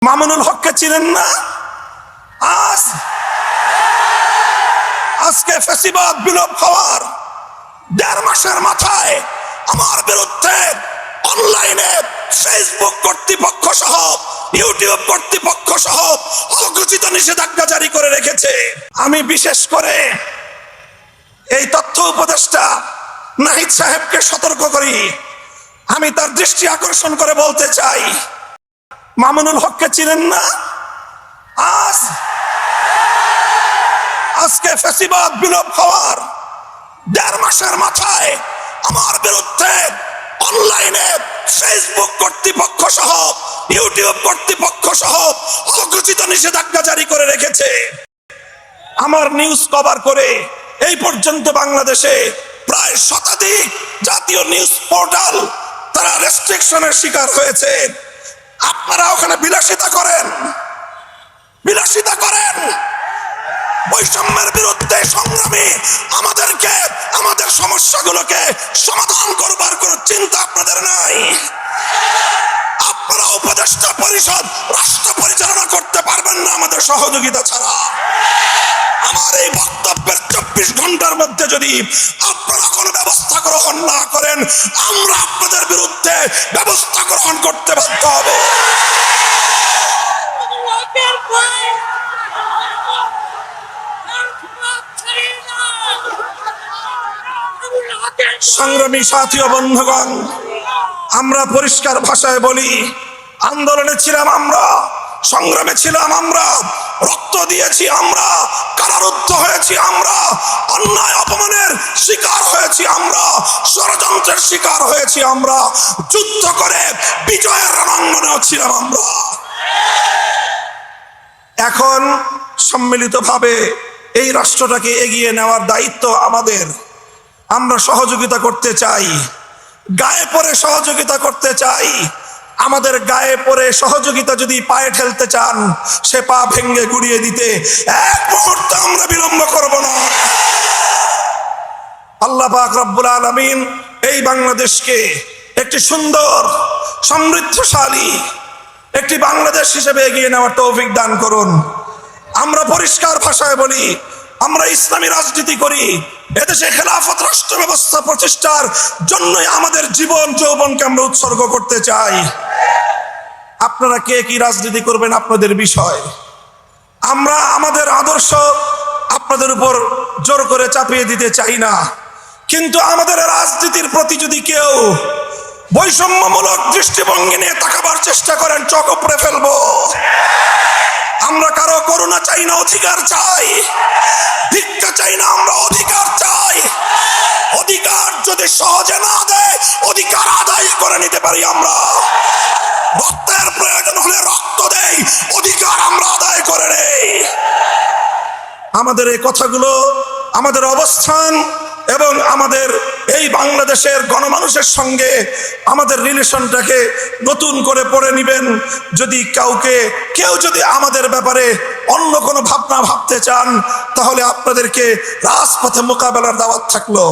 মামুনুল হককে চিনেন না? আজকে ফ্যাসিবাদ বিলোপ হওয়ার 1.5 মাসের মাথায় আমার বিরুদ্ধে অনলাইনে ফেসবুক কর্তৃপক্ষ সহ ইউটিউব কর্তৃপক্ষ সহ অঘোষিত নিষেধাজ্ঞা জারি করে রেখেছে। আমি বিশেষ করে এই তথ্য উপদেষ্টা নাহিদ সাহেবকে সতর্ক করি, আমি তার দৃষ্টি আকর্ষণ করে বলতে চাই, মামুনুল হককে চিনেন না? আজকে ফ্যাসিবাদ বিলোপ হওয়ার 1.5 মাসের মাথায় আমার বিরুদ্ধে অনলাইনে ফেসবুক কর্তৃপক্ষ সহ ইউটিউব কর্তৃপক্ষ সহ অঘোষিত নিষেধাজ্ঞা জারি করে রেখেছে। আমার নিউজ কভার করে এই পর্যন্ত বাংলাদেশে প্রায় শতাধিক জাতীয় নিউজ পোর্টাল তারা রেস্ট্রিকশনের শিকার হয়েছে। আপনারা ওখানে বিলাসিতা করেন, বৈষম্যের বিরুদ্ধে সংগ্রামী আমাদেরকে আমাদের সমস্যাগুলোকে সমাধান করবার কোন চিন্তা আপনাদের নাই। আপনারা উপদেষ্টা পরিষদ রাষ্ট্র পরিচালনা করতে পারবেন না আমাদের সহযোগিতা ছাড়া। আমার এই বক্তব্যের 24 ঘন্টার মধ্যে যদি আপনারা কোনো ব্যবস্থা গ্রহণ না করেন, আমরা আপনাদের বিরুদ্ধে ব্যবস্থা গ্রহণ করতে বাধ্য হব। সংগ্রামী সাথী ও বন্ধুগণ, আমরা পরিষ্কার ভাষায় বলি, আন্দোলনে ছিলাম আমরা, সংগ্রামে ছিলাম আমরা, রক্ত দিয়েছি আমরা, কারারুদ্ধ হয়েছি আমরা, অন্যায় অপমানের শিকার হয়েছি আমরা, ষড়যন্ত্রের শিকার হয়েছি আমরা, যুদ্ধ করে বিজয়ের রণাঙ্গনেও ছিলাম আমরা। এখন সম্মিলিতভাবে এই রাষ্ট্রটাকে এগিয়ে নেওয়ার দায়িত্ব আমাদের। আমরা সহযোগিতা করতে চাই, গায়ে পড়ে সহযোগিতা করতে চাই। আমাদের গায়ে পড়ে সহযোগিতা যদি পায়ে ঠেলতে চান, সে পা ভেঙে গুড়িয়ে দিতে এক মুহূর্ত আমরা বিলম্ব করব না। আল্লাহ পাক রব্বুল আলামিন এই বাংলাদেশকে একটি সুন্দর সমৃদ্ধশালী একটি বাংলাদেশ হিসেবে এগিয়ে নেওয়ার তৌফিক দান করুন। আমরা পরিষ্কার ভাষায় বলি, আমরা ইসলামী রাজনীতি করি, এদেশে খেলাফত রাষ্ট্র ব্যবস্থা প্রতিষ্ঠার জন্যই আমাদের জীবন যৌবনকে আমরা উৎসর্গ করতে চাই। আপনারা কে কি রাজনীতি করবেন আপনাদের বিষয়। আমরা আমাদের আদর্শ আপনাদের উপর জোর করে চাপিয়ে দিতে চাই না, কিন্তু আমাদের রাজনীতির প্রতি যদি কেউ বৈষম্যমূলক দৃষ্টিভঙ্গি নিয়ে তাকাবার চেষ্টা করেন, চোখ উপড়ে ফেলবো। আমরা কারো করুণা চাই না, অধিকার চাই। ভিক্ষা চাই না, আমরা অধিকার চাই। অধিকার যদি সহজে না দেয়, অধিকার আদায় করে নিতে পারি আমরা। রক্তের প্রয়োজন হলে রক্ত দেই, অধিকার আমরা আদায় করে নেই। আমাদের এই কথাগুলো, আমাদের অবস্থান এবং আমাদের এই বাংলাদেশের গণমানুষের সঙ্গে আমাদের রিলেশনটাকে নতুন করে পড়ে নিবেন। যদি কেউ যদি আমাদের ব্যাপারে অন্য কোনো ভাবনা ভাবতে চান, তাহলে আপনাদেরকে রাজপথে মোকাবেলার দাওয়াত থাকলো।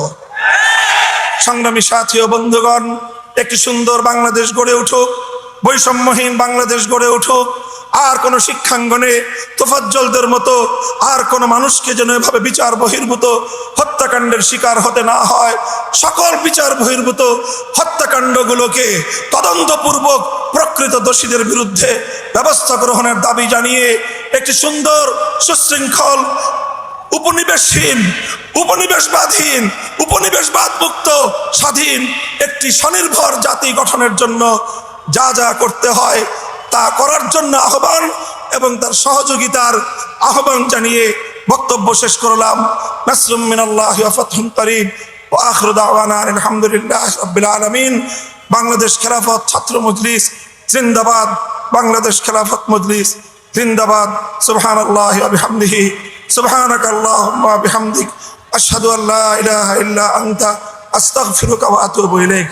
সংগ্রামী সাথী ও বন্ধুগণ, একটি সুন্দর বাংলাদেশ গড়ে উঠুক, বৈষম্যহীন বাংলাদেশ গড়ে উঠুক। আর কোন শিক্ষাঙ্গনে তোফাজ্জলদের মতো আর কোন মানুষকে যেন এভাবে বিচার বহির্ভূত হত্যাকাণ্ডের শিকার হতে না হয়। সকল বিচার বহির্ভূত হত্যাকাণ্ডগুলোকে তদন্তপূর্বক প্রকৃত দোষীদের বিরুদ্ধে ব্যবস্থা গ্রহণের দাবি জানিয়ে একটি সুন্দর সুশৃঙ্খল উপনিবেশহীন, উপনিবেশবাদহীন, উপনিবেশবাদ মুক্ত স্বাধীন একটি স্বনির্ভর জাতি গঠনের জন্য যা যা করতে হয় তা করার জন্য আহ্বান এবং তার সহযোগিতার আহ্বান জানিয়ে বক্তব্য শেষ করলাম। নাসরুম মিনাল্লাহি ওয়া ফাতহুন করিম ওয়া আখিরু দাওয়ানা আলহামদুলিল্লাহি রাব্বিল আলামিন। বাংলাদেশ খেলাফত ছাত্র মজলিস জিন্দাবাদ, বাংলাদেশ খেলাফত মজলিস জিন্দাবাদ। সুবহানাল্লাহি ওয়া বিহামদিহি, সুবহানাকাল্লাহুম্মা ওয়া বিহামদিক, আশহাদু আল্লা ইলাহা ইল্লা আনতা, আস্তাগফিরুকা ওয়া আতুবু ইলাইক।